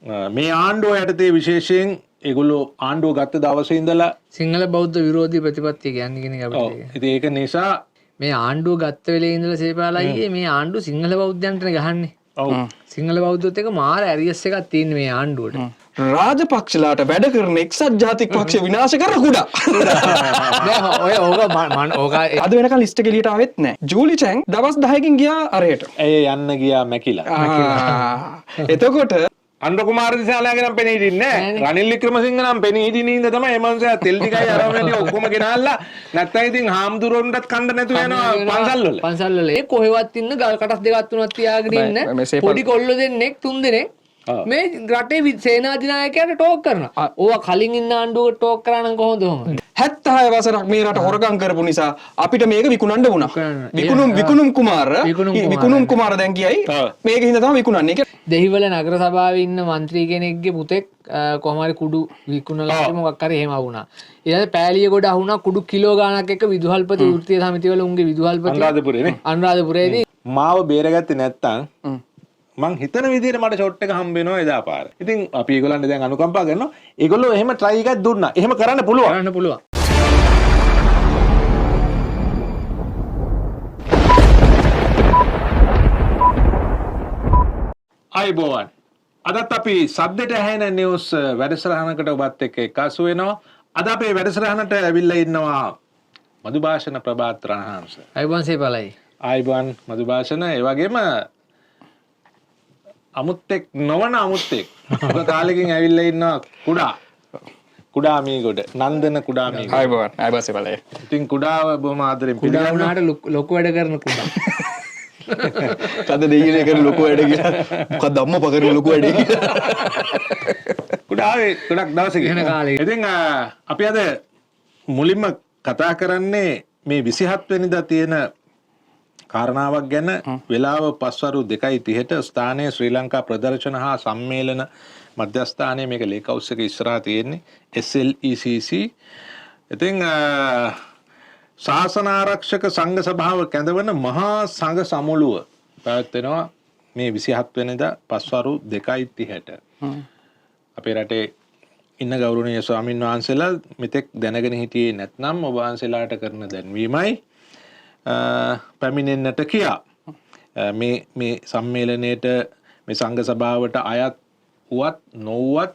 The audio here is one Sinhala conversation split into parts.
මේ ආණ්ඩුව යටතේ විශේෂයෙන් ඒගොල්ලෝ ආණ්ඩුව ගත්ත දවසේ ඉඳලා සිංහල බෞද්ධ විරෝධී ප්‍රතිපත්තිය කියන්නේ කෙනෙක් අපිට. ඉතින් ඒක නිසා මේ ආණ්ඩුව ගත්ත වෙලේ ඉඳලා සේපාලයියේ මේ ආණ්ඩුව සිංහල බෞද්ධයන්ටනේ ගහන්නේ. ඔව් සිංහල බෞද්ධත් එක මාර ඇරියස් එකක් තියෙන මේ ආණ්ඩුවට. රාජපක්ෂලාට වැඩ කරන එක්සත් ජාතික පක්ෂ විනාශ කර කුඩා. ඔය ඕක අද වෙනකන් ලිස්ට් එක එළියට ආවෙත් නැහැ. ජූලි චැන් දවස් 10කින් ගියා අරයට. ඒ යන්න ගියා මැකිලා. එතකොට අනුර කුමාර දිසාලයාගේ නම් පෙනී හිටින්නේ නැහැ. රනිල් වික්‍රමසිංහ නම් පෙනී හිටින ඉඳ තමයි මේ මනුස්සයා තෙල් ටිකයි අරවැටි ඔක්කොම ගෙනල්ලා නැත්තම් ඉතින් හාමුදුරුවන්ටත් කන්න නැතුව යනවා පන්සල් වල. පන්සල් වල ඒ කොහෙවත් ඉන්න ගල් කටස් දෙකක් තුනක් තියාගෙන ඉන්න පොඩි කොල්ලෝ දෙන්නෙක් තුන් දෙනෙක් මේ රටේ සේනාධිනායකයාට ටෝක් කරනවා. ඕවා කලින් ඉන්න ආණ්ඩුවට ටෝක් කරා නම් කොහොමද ඔහොම? 76 වසරක් මේ රට හොරගම් කරපු නිසා අපිට මේක විකුණන්න වුණා. විකුණුම් කුමාර දැන් කියයි මේක හින්දා තමයි විකුණන්නේ. ඒක දෙහිවල නගර සභාවේ ඉන්න മന്ത്രി කෙනෙක්ගේ පුතෙක් කොහොම හරි කුඩු විකුණලා මොකක් හරි එහෙම වුණා. ඊළඟ පෑලිය ගොඩ අහුණා කුඩු කිලෝ ගාණක් එක්ක විදුහල්පති වෘත්තීය සමිතිවල උන්ගේ විදුහල්පති අනුරාධපුරේ නේ. අනුරාධපුරේදී මාව බේරගත්තේ නැත්තම් මං හිතන විදිහට මට ෂොට් එක හම්බ වෙනවා එදා පාර. ඉතින් අපි ඒගොල්ලන්ට දැන් අනුකම්පා කරනවා. ඒගොල්ලෝ එහෙම try එකක් දුන්නා. එහෙම කරන්න පුළුවන්. කරන්න පුළුවන්. අයිබෝවන්. අදත් අපි සද්දට ඇහෙන නිවුස් වැඩසටහනකට ඔබත් එක්ක එකතු වෙනවා. අද අපේ වැඩසටහනට ඇවිල්ලා ඉන්නවා මధుභාෂණ ප්‍රභාත් රණහංශ. අයිබෝන් සේපාලයි. අයිබෝන් මధుභාෂණ ඒ වගේම අමුත්තෙක් නොවන අමුත්තෙක්. ඔබ කාලෙකින් ඇවිල්ලා ඉන්නවා කුඩා මීගොඩ නන්දන කුඩා මීගොඩ. අයබෝන් සේපාලයි. ඉතින් කුඩාව බොහොම ආදරෙන් කුඩා වුණාට ලොකු වැඩ කරන කුඩා. කද දෙයිනේ කරන ලොකු වැඩ කියලා. මොකක්ද අම්මා පකරන ලොකු වැඩේ කියලා. කුඩාවේ ගොඩක් දවසක වෙන කාලේ. ඉතින් අපි අද මුලින්ම කතා කරන්නේ මේ 27 වෙනිදා තියෙන කාරණාවක් ගැන. වෙලාව පස්වරු 2:30ට ස්ථානයේ ශ්‍රී ලංකා ප්‍රදර්ශන හා සම්මේලන මධ්‍යස්ථානයේ මේක ලේක් හවුස් එක ඉස්සරහා තියෙන්නේ SLECC. ඉතින් ශාසන ආරක්ෂක සංඝ සභාව කැඳවන මහා සංඝ සමුළුව පැවැත්වෙනවා මේ 27 වෙනිදා පස්වරු 2:30ට. අපේ රටේ ඉන්න ගෞරවනීය ස්වාමින් වහන්සේලා මෙතෙක් දැනගෙන හිටියේ නැත්නම් ඔබ වහන්සේලාට කරන දැන්වීමයි පැමිණෙන්නට කියා. මේ සම්මේලනයේට මේ සංඝ සභාවට අයත් වුවත් නොවුවත්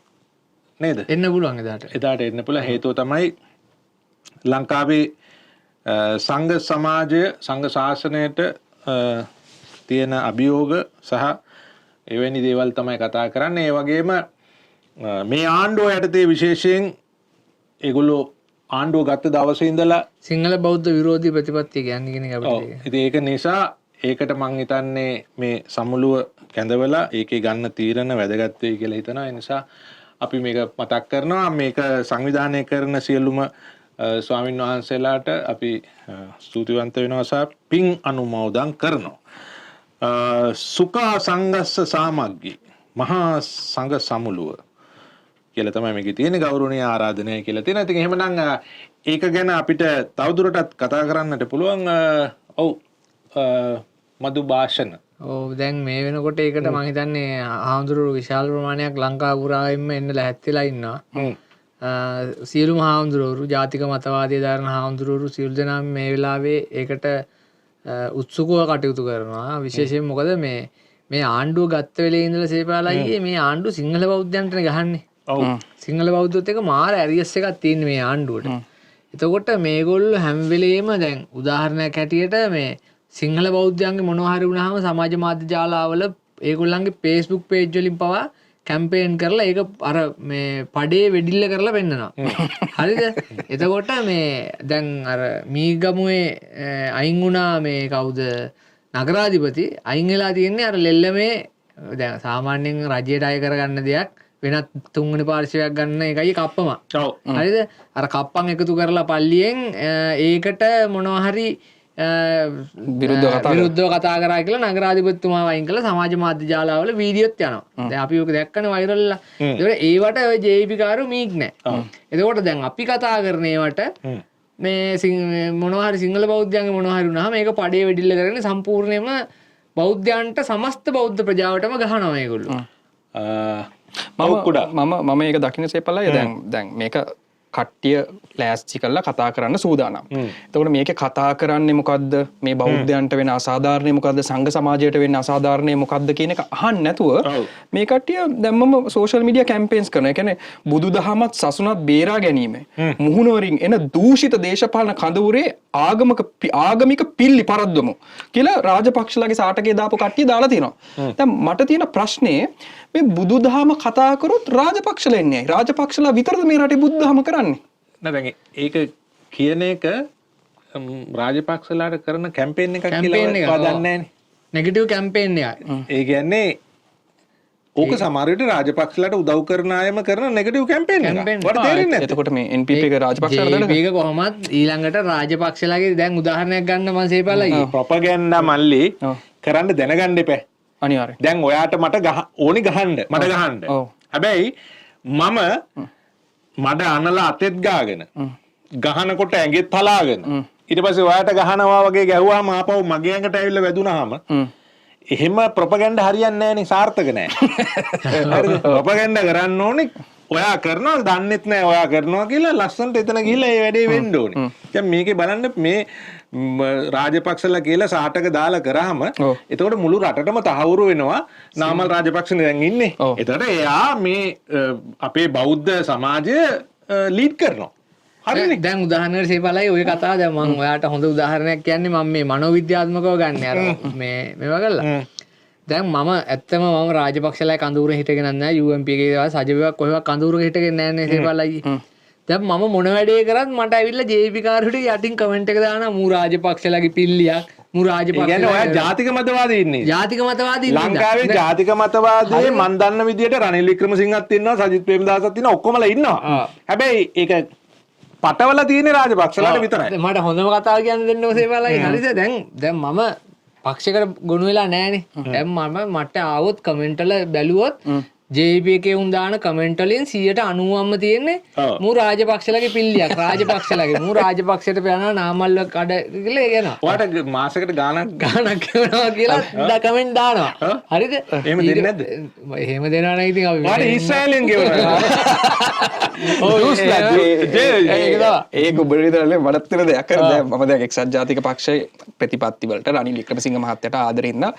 නේද? එන්න පුළුවන් එදාට. එදාට එන්න පුළුවන්. හේතුව තමයි ලංකාවේ සංඝ සමාජය සංඝ ශාසනයට තියෙන අභියෝග සහ එවැනි දේවල් තමයි කතා කරන්නේ. ඒ වගේම මේ ආණ්ඩුව යටතේ විශේෂයෙන් ඒගොල්ලෝ ආණ්ඩුව ගත්ත දවසේ ඉඳලා සිංහල බෞද්ධ විරෝධී ප්‍රතිපත්තිය කියන්නේ කෙනෙක් අපිට. ඉතින් ඒක නිසා ඒකට මං හිතන්නේ මේ සමුළුව කැඳවලා ඒකේ ගන්න තීරණ වැදගත් වෙයි කියලා හිතනවා. ඒ නිසා අපි මේක මතක් කරනවා. මේක සංවිධානය කරන සියලුම ස්වාමින් වහන්සේලාට අපි ස්තුතිවන්ත වෙනවා සහ පින් අනුමෝදන් කරනවා. සුඛා සංඝස්ස සාමග්ගී මහා සංඝ සමුළුව කියලා තමයි මේකේ තියෙන ගෞරවනීය ආරාධනය කියලා තියෙනවා. ඉතින් එහෙමනම් ඒක ගැන අපිට තවදුරටත් කතා කරන්නට පුළුවන්. ඔව් මధుභාෂණ. ඔව් දැන් මේ වෙනකොට ඒකට මම හිතන්නේ ආහඳුරු විශාල ප්‍රමාණයක් ලංකාව පුරාවෙන්ම එන්න ලැහැත්තිලා ඉන්නවා. සියලුම හාමුදුරුවරු ජාතික මතවාදය දරන හාමුදුරුවරු සියලු දෙනාම මේ වෙලාවේ ඒකට උත්සුකව කටයුතු කරනවා. විශේෂයෙන් මොකද මේ ආණ්ඩුව ගත්ත වෙලේ ඉඳලා සේපාලයියේ මේ ආණ්ඩුව සිංහල බෞද්ධයන්ටනේ ගහන්නේ. සිංහල බෞද්ධත් එක මාර ඇරියස් එකක් තියෙන මේ ආණ්ඩුවට. එතකොට මේගොල්ලෝ හැම වෙලේම දැන් උදාහරණයක් හැටියට මේ සිංහල බෞද්ධයන්ගේ මොනවා හරි වුණාම සමාජ මාධ්‍ය ජාලාවල ඒගොල්ලන්ගේ Facebook page වලින් පවා කැම්පේන් කරලා ඒක අර මේ පඩේ වෙඩිල්ල කරලා පෙන්නනවා. හරිද? එතකොට මේ දැන් අර මීගමුවේ අයින් වුණා මේ කවුද නගරාධිපති අයින් වෙලා තියෙන්නේ අර ලෙල්ලමේ දැන් සාමාන්‍යයෙන් රජයට අය කරගන්න දෙයක් වෙනත් තුන්වෙනි පාර්ශවයක් ගන්න එකයි කප්පම. හරිද? අර කප්පම් එකතු කරලා පල්ලියෙන් ඒකට මොනවා හරි විරුද්ධව කතා කරා කියලා නගරාධිපතිතුමා වයින් කළා සමාජ මාධ්‍ය ජාලාවල වීඩියෝත් යනවා. දැන් අපි ඔක දැක්කනේ වෛරල්ලා. ඒවට ඔය JP කාරෝ මීක් නැහැ. එතකොට දැන් අපි කතා කරන ඒවට මේ මොනවා හරි සිංහල බෞද්ධයන්ගේ මොනවා හරි වුණාම මේක පඩේ වෙඩිල්ල කරගෙන සම්පූර්ණයෙන්ම බෞද්ධයන්ට සමස්ත බෞද්ධ ප්‍රජාවටම ගහනවා මේගොල්ලෝ. මම ඒක දකින්න සේපල්ලයි දැන් මේක කට්ටිය ලෑස්ති කරලා කතා කරන්න සූදානම්. එතකොට මේක කතා කරන්නේ මොකද්ද? මේ බෞද්ධයන්ට වෙන අසාධාරණේ මොකද්ද? සංඝ සමාජයට වෙන අසාධාරණේ මොකද්ද කියන එක අහන්න නැතුව මේ කට්ටිය දැන් මම සෝෂල් මීඩියා කැම්පේන්ස් කරනවා. ඒ කියන්නේ බුදුදහමත් සසුනත් බේරා ගැනීම. මුහුණවරින් එන දූෂිත දේශපාලන කඳවුරේ ආගමික පිල්ලි පරද්දමු කියලා රාජපක්ෂලාගේ සාටකේ දාපු කට්ටිය දාලා තියෙනවා. දැන් මට තියෙන ප්‍රශ්නේ මේ බුදුදහම කතා කරොත් රාජපක්ෂලා එන්නේ ඇයි? රාජපක්ෂලා විතරද මේ රටේ බුදුදහම කරන්නේ? නෑ දැන් ඒක කියන එක රාජපක්ෂලාට කරන කැම්පේන් එකක් කියලා වදන්නේ නෑනේ. නෙගටිව් කැම්පේන් එකක්. ඒ කියන්නේ ඕක සමහර විට රාජපක්ෂලාට උදව් කරන අයම කරන නෙගටිව් කැම්පේන් එකක්. වට තේරෙන්නේ නැද්ද? එතකොට මේ NPP එක රාජපක්ෂලාට දාලා මේක කොහොමත් ඊළඟට රාජපක්ෂලාගේ දැන් උදාහරණයක් ගන්න මම සේපල්ලා ප්‍රොපගන්ඩා මල්ලි කරන්න දැනගන්න එපා. අනිවාර්යයෙන්. දැන් ඔයාට මට ඕනි ගහන්න මට ගහන්න. හැබැයි මම මඩ අනලා අතෙත් ගාගෙන ගහනකොට ඇඟෙත් හලාගෙන ඊට පස්සේ ඔයාට ගහනවා වගේ ගැහුවාම ආපහු මගේ ඇඟට ඇවිල්ලා වැදුනහම එහෙම ප්‍රොපගන්ඩා හරියන්නේ නැහැනේ සාර්ථක නැහැ. හරිද? ප්‍රොපගන්ඩා කරන්න ඕනේ ඔයා කරනවා දන්නෙත් නැහැ ඔයා කරනවා කියලා ලස්සනට එතන ගිහිල්ලා ඒ වැඩේ වෙන්න ඕනේ. දැන් මේකේ බලන්න මේ රාජපක්ෂලා කියලා සාටක දාලා කරාම එතකොට මුළු රටටම තහවුරු වෙනවා නාමල් රාජපක්ෂනේ දැන් ඉන්නේ. එතකොට එයා මේ අපේ බෞද්ධ සමාජය ලීඩ් කරනවා. හරිනේ. දැන් උදාහරණයක් සේපලයි ඔය කතාව දැන් මම ඔයාට හොඳ උදාහරණයක් කියන්නේ මම මේ මනෝවිද්‍යාත්මකව ගන්න අර මේවා කළා. දැන් මම ඇත්තම මම රාජපක්ෂලා කඳවුරේ හිටගෙන නැහැ UMP එකේ දවස් සජීවයක් කොහෙවත් කඳවුරක හිටගෙන නැහැ නේ සේපලයි. දැන් මම මොන වැඩේ කරත් මට ඇවිල්ලා JP කාර්යයට යටින් කමෙන්ට් එක දානවා මූ රාජපක්ෂලාගේ පිල්ලියක් මූ රාජපක්ෂලා කියන්නේ ඔයා ජාතික මතවාදී ඉන්නේ. ජාතික මතවාදී ඉන්නේ. ලංකාවේ ජාතික මතවාදයේ මන් දන්න විදියට රනිල් වික්‍රමසිංහත් ඉන්නවා සජිත් ප්‍රේමදාසත් ඉන්නවා ඔක්කොමලා ඉන්නවා. හැබැයි ඒක පටවල තියෙන රාජපක්ෂලාට විතරයි. මට හොඳම කතාව කියන්න දෙන්න ඔසේ බලයි. හරිද? දැන් මම පක්ෂයකට ගොනු වෙලා නැහනේ. දැන් මට ආවොත් කමෙන්ට් වල බැලුවොත් JP එකේ උන් දාන කමෙන්ට් වලින් 90%ක්ම තියෙන්නේ මූ රාජපක්ෂලාගේ පිල්ලියක්. රාජපක්ෂලාගේ මූ රාජපක්ෂයට යනවා නාමල්ල කඩ කියලා කියනවා. ඔයාට මාසෙකට ගාණක් කියනවා කියලා කමෙන්ට් දානවා. හරිද? එහෙම දෙන්නේ නැද්ද? එහෙම දෙනවා නම් ඉතින් අපි ඔයාට ඊශ්‍රායලෙන් ගෙවනවා. ඒක උඹරිතරලේ වඩත්තර දෙයක් කරද මම දැන් එක්සත් ජාතික පක්ෂයේ ප්‍රතිපත්ති වලට රනිල් වික්‍රමසිංහ මහත්තයාට ආදරෙන්න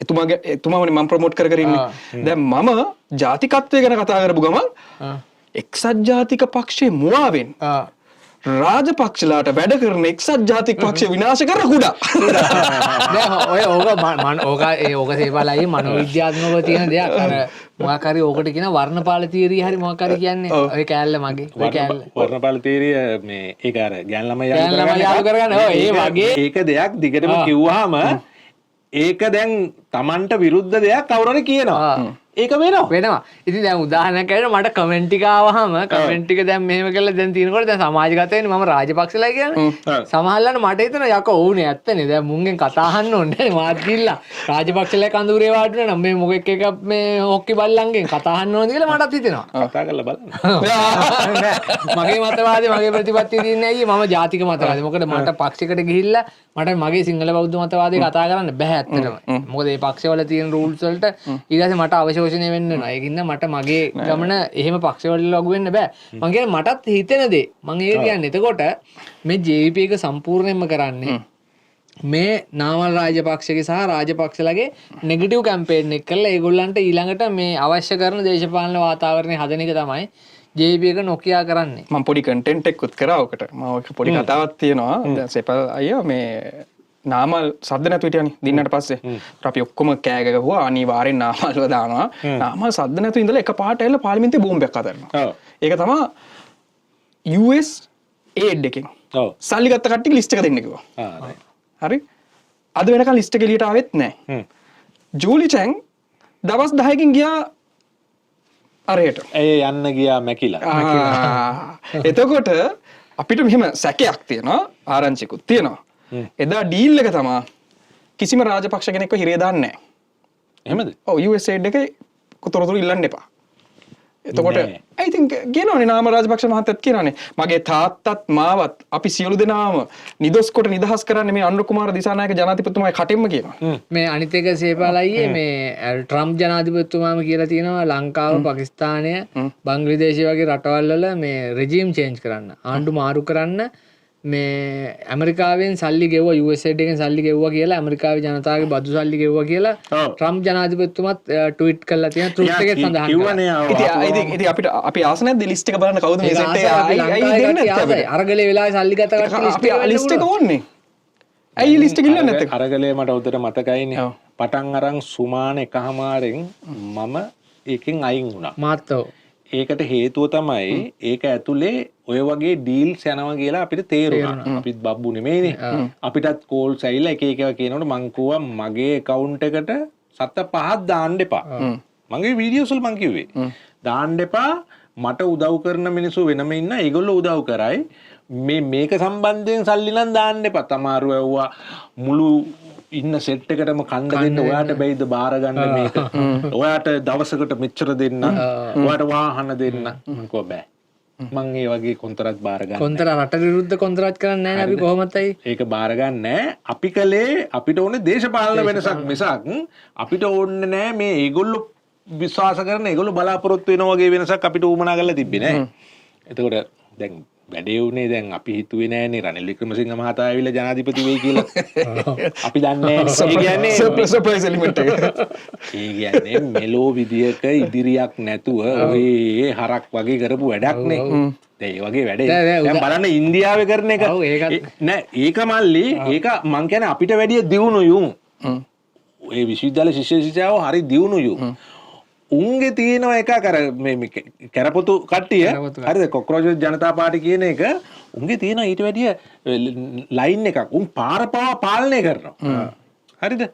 එතුමාමනේ මම ප්‍රොමෝට් කර කර ඉන්නේ. දැන් මම ජාතිකත්වය ගැන කතා කරපු ගමන් එක්සත් ජාතික පක්ෂයේ මුවාවෙන් රාජපක්ෂලාට වැඩ කරන එක්සත් ජාතික පක්ෂය විනාශ කර කුඩා. දැන් ඔය ඕක සේපාලයි මනෝවිද්‍යාත්මකව තියෙන දෙයක්. අර මොකක් හරි ඕකට කියන වර්ණපාල තියරිය හරි මොකක් හරි කියන්නේ. ඔය කෑල්ල මගේ. ඔය කෑල්ල. වර්ණපාල තියරිය මේ ඒක අර ගෑන් ළමයි යාළු කරගන්න. ඔය ඒ වගේ ඒක දෙයක් දිගටම කිව්වහම ඒක දැන් Tamanට විරුද්ධ දෙයක් කවුරුහරි කියනවා. ඒක වෙනවා. ඉතින් දැන් උදාහරණයක් ඇරෙන්න මට කමෙන්ට් එක ආවහම කමෙන්ට් එක දැන් මෙහෙම කළා දැන් තියෙනකොට දැන් සමාජගත වෙන්නේ මම රාජපක්ෂලා කියන්නේ. සමහරවල්ලාට මට හිතෙන යකෝ ඕනේ ඇත්තනේ. දැන් මුන්ගෙන් කතා අහන්න ඕනේ මාත් ගිල්ලා රාජපක්ෂලා කඳුරේ වාඩි වෙනා නම් මේ මොකෙක් එක මේ හොක්කි බල්ලන්ගෙන් කතා අහන්න ඕනද කියලා මටත් හිතෙනවා. කතා කරලා බලන්න. මගේ මතවාදී මගේ ප්‍රතිපත්තිය දින්නේ ඇයි මම ජාතික මතවාදී. මොකද මට පක්ෂයකට ගිහිල්ලා මට මගේ සිංහල බෞද්ධ මතවාදී කතා කරන්න බෑ ඇත්තටම. මොකද මේ පක්ෂවල තියෙන රූල්ස් වලට ඊට පස්සේ මට අවශෝෂණය වෙන්න වෙනවා. ඒකින්ද මට මගේ ගමන එහෙම පක්ෂවල ලොගු වෙන්න බෑ. මං කියන්නේ මටත් හිතෙන දේ මං ඒක කියන්නේ. එතකොට මේ JP එක සම්පූර්ණයෙන්ම කරන්නේ මේ නාමල් රාජපක්ෂගේ සහ රාජපක්ෂලගේ නෙගටිව් කැම්පේන් එක කරලා ඒගොල්ලන්ට ඊළඟට මේ අවශ්‍ය කරන දේශපාලන වාතාවරණය හදන එක තමයි JP එක නොකියා කරන්නේ. මම පොඩි කන්ටෙන්ට් එකකුත් කරා ඔකට. මම පොඩි කතාවක් තියෙනවා. දැන් සෙපල් අයියා මේ නාමල් සද්ද නැතුව හිටියනේ දින්නට පස්සේ. අපි ඔක්කොම කෑ ගහුවා අනිවාර්යෙන් නාමල්ව දානවා. නාමල් සද්ද නැතුව ඉඳලා එකපාරට ඇවිල්ලා පාර්ලිමේන්තුවේ බෝම්බයක් අතරිනවා. ඒක තමයි US aid එකෙන්. සල්ලි ගත්ත කට්ටිය ලිස්ට් එක දෙන්න කිව්වා. හරි? අද වෙනකන් ලිස්ට් එක එළියට ආවෙත් නැහැ. ජූලි චැන් දවස් 10කින් ගියා අරයට. ඒ යන්න ගියා මැකිලා. එතකොට අපිට මෙහෙම සැකයක් තියෙනවා ආරංචිකුත් තියෙනවා. එදා ඩීල් එක තමයි කිසිම රාජපක්ෂ කෙනෙක්ව හිරේ දාන්නේ නැහැ. එහෙමද? ඔව් US aid එකේ තොරතුරු ඉල්ලන්න එපා. එතකොට ඇයිතින් කියනවනේ නාම රාජපක්ෂ මහත්තයත් කියනවනේ මගේ තාත්තත් මාවත් අපි සියලු දෙනාම නිදොස් කොට නිදහස් කරන්න මේ අනුර කුමාර දිසානායක ජනාධිපතිතුමායි කටින්ම කියනවා. මේ අනිත් එක සේපාලයියේ මේ ට්‍රම්ප් ජනාධිපතිතුමාම කියලා තියෙනවා ලංකාව පාකිස්තානය බංග්ලාදේශය වගේ රටවල් වල මේ රෙජිම් චේන්ජ් කරන්න ආණ්ඩු මාරු කරන්න මේ ඇමරිකාවෙන් සල්ලි ගෙව්වා USA එකෙන් සල්ලි ගෙව්වා කියලා ඇමරිකාවේ ජනතාවගේ බදු සල්ලි ගෙව්වා කියලා ට්‍රම්ප් ජනාධිපතිතුමත් ට්වීට් කරලා තියෙන ට්‍රුත් එකේ සඳහන් කරනවා. ඉතින් අපිට අපි ආස නැද්ද ලිස්ට් එක බලන්න කවුද මේ සෙට් එක අයි දෙන්නේ නැත්තේ අරගලේ වෙලාවේ සල්ලි ගත කට්ටිය ලිස්ට් එක ඕන්නේ. ඇයි ලිස්ට් එක ඉල්ලන්නේ නැත්තේ? අරගලේ මට උදේට මතකයිනේ. පටන් අරන් සුමාන එකහමාරෙන් මම ඒකෙන් අයින් වුණා. මාත්තෝ ඒකට හේතුව තමයි ඒක ඇතුලේ ඔය වගේ ඩීල්ස් යනවා කියලා අපිට තේරුණා. අපිත් බබ්බු නෙමෙයිනේ. අපිටත් කෝල්ස් ඇවිල්ලා එක එක කියනකොට මං කිව්වා මගේ account එකට 7-5ක් දාන්න එපා. මගේ වීඩියෝස් වල මං කිව්වේ. දාන්න එපා. මට උදව් කරන මිනිස්සු වෙනම ඉන්න. ඒගොල්ලෝ උදව් කරයි. මේක සම්බන්ධයෙන් සල්ලි නම් දාන්න එපා. තමාරු ඇව්වා මුළු ඉන්න සෙට් එකටම කණ්ඩ දෙන්න ඔයාට බැයිද බාර ගන්න මේක. ඔයාට දවසකට මෙච්චර දෙන්න. ඔයාට වාහන දෙන්න. මං කිව්වා බෑ. මං ඒ වගේ කොන්තරත් බාර ගන්න. කොන්තර රට විරුද්ධ කොන්තරත් කරන්නේ නැහැ අපි කොහොමදයි. ඒක බාර ගන්න නැහැ. අපි කලේ අපිට ඕනේ දේශපාලන වෙනසක් මිසක් අපිට ඕනේ නැහැ මේ ඒගොල්ලෝ විශ්වාස කරන ඒගොල්ලෝ බලාපොරොත්තු වෙන වගේ වෙනසක් අපිට උමනා කරලා තිබ්බේ නැහැ. එතකොට දැන් වැඩේ උනේ දැන් අපි හිතුවේ නෑනේ රනිල් වික්‍රමසිංහ මහතා ආවිල්ලා ජනාධිපති වෙයි කියලා. අපි දන්නේ නෑනේ. ඒ කියන්නේ සර්ප්‍රයිස් එලිමන්ට් එක. ඒ කියන්නේ මෙලෝ විදියක ඉදිරියක් නැතුව ඔය හරක් වගේ කරපු වැඩක් නේ. දැන් ඒ වගේ වැඩේ. දැන් බලන්න ඉන්දියාවේ කරන එක. නෑ ඒක මල්ලි ඒක මං කියන්නේ අපිට වැඩිය දියුණුයු. ඒ විශ්වවිද්‍යාල ශිෂ්‍ය ශිෂ්‍යාවෝ හරි දියුණුයු. උන්ගේ තියෙනවා එක කර මේ කැරපොතු කට්ටිය හරිද කොක්රෝච් ජනතා පාර්ටි කියන එක උන්ගේ තියෙනවා ඊට වැඩිය ලයින් එකක් උන් පාර පාලනය කරනවා හරිද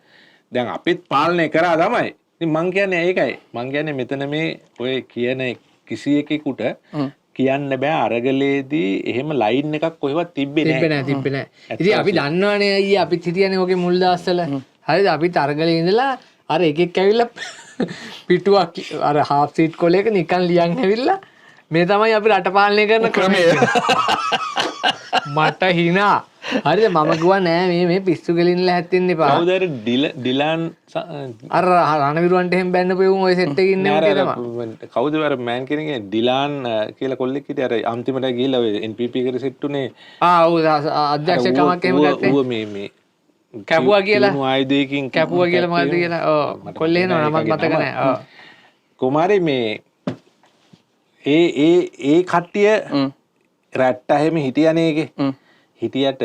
දැන් අපිත් පාලනය කරා තමයි ඉතින් මං කියන්නේ ඒකයි මං කියන්නේ මෙතන මේ ඔය කියන කිසි එකෙකුට කියන්න බෑ අරගලේදී එහෙම ලයින් එකක් කොහෙවත් තිබ්බේ නැහැ ඉතින් අපි දන්නවනේ අයියේ අපිත් හිටියනේ ඔගේ මුල් දවස්වල හරිද අපිත් අරගලේ ඉඳලා අර එකෙක් ඇවිල්ලා පිටුවක් අර හාෆ් සීට් කොලයක නිකන් ලියන් ඇවිල්ලා මේ තමයි අපි රට පාලනය කරන ක්‍රමය මට හිනා හරිද මම කිව්වා නෑ මේ පිස්සු ගෙලින්නලා හැත්තෙන්න එපා කවුද අර ඩිලන් අර රණවිරුවන්ට එහෙම බැන්න පෙවුම් ඔය සෙට් එකේ ඉන්නේ තමයි කවුද අර මෑන් කෙනෙක්ගේ ඩිලාන් කියලා කොල්ලෙක් හිටිය අර අන්තිමට ගිහිල්ලා ඔය NPP එකට සෙට් උනේ ඔව් අධ්‍යක්ෂකමක් එහෙම ගත්තේ ඌ මේ කැපුවා කියලා ආයුධයකින් කැපුවා කියලා මොකද්ද කියලා ඔව් කොල්ලේ නම මතක නැහැ ඔව් කුමාරි මේ ඒ කට්ටිය රැට්ට එහෙම හිටියනේ ඒකේ හිටියට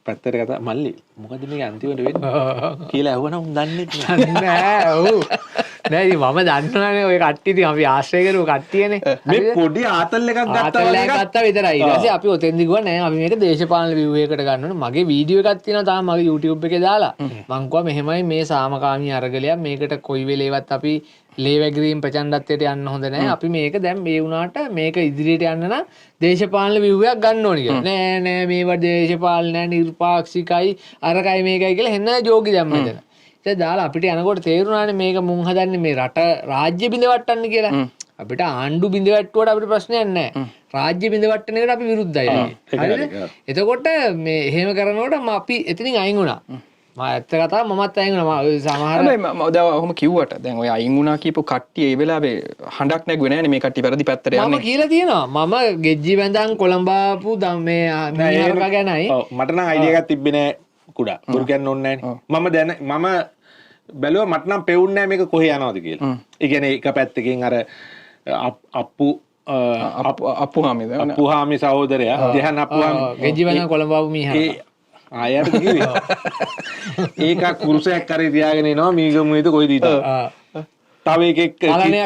පැත්තට කතා මල්ලි මොකද මේක අන්තිමට වෙන්නේ කියලා අහුවනම් උන් දන්නේ නැහැ ඔව් නෑ ඉතින් මම දන්නවනේ ඔය කට්ටිය ඉතින් අපි ආශ්‍රය කරපු කට්ටියනේ මේ පොඩි ආතල් එකක් ගත්තා විතරයි ඊට පස්සේ අපි ඔතෙන්දි ගියා නෑ අපි මේක දේශපාලන view එකකට ගන්න ඕනේ මගේ වීඩියෝ එකක් තියෙනවා තාම මගේ YouTube එකේ දාලා මං කිව්වා මෙහෙමයි මේ සාමකාමී අරගලයක් මේකට කොයි වෙලේවත් අපි ලේ වැගිරීම් ප්‍රචණ්ඩත්වයට යන්න හොඳ නැහැ අපි මේක දැන් මේ වුණාට මේක ඉදිරියට යන්න නම් දේශපාලන view එකක් ගන්න ඕනේ කියලා නෑ නෑ මේවා දේශපාලන නෑ නිර්පාක්ෂිකයි අරකයි මේකයි කියලා හෙන්න ජෝගි දැම්ම එතන ඉතින් දාලා අපිට යනකොට තේරුණානේ මේක මුන් හදන්නේ මේ රට රාජ්‍ය බිඳවට්ටන්න කියලා අපිට ආණ්ඩු බිඳවට්ටුවට අපිට ප්‍රශ්නයක් නැහැ රාජ්‍ය බිඳවට්ටන එකට අපි විරුද්ධයි හරිද එතකොට මේ එහෙම කරනකොට අපි එතනින් අයින් වුණා මම ඇත්ත කතාව මමත් අයින් වුණා සමහර මම දැන් ඔහොම කිව්වට දැන් ඔය අයින් වුණා කියපු කට්ටිය ඒ වෙලාවේ හඬක් නැගුවේ නෑනේ මේ කට්ටිය වැරදි පැත්තට යන්නේ මම කියලා තියෙනවා මම ගෙජ්ජි වැඳන් කොළඹාපු මේ මේක ගැනයි ඔව් මට නම් අයිඩියා එකක් තිබ්බේ නෑ කුඩා බොරු කියන්න ඕනේ නෑනේ මම බැලුවා මට නම් පෙවුන්නේ නෑ මේක කොහේ යනවද කියලා ඒ කියන්නේ එක පැත්තකින් අර අප්පුහාමි සහෝදරයා ජයහන් අප්පුහාමි ගෙජ්ජි වැඳන් කොළඹාපු මීහා ආයෙත් කිව්වේ ඒක කුරුසයක් කරේ තියාගෙන එනවා මීගමුවේද කොයිද ඉතින් තව එකෙක් කලණය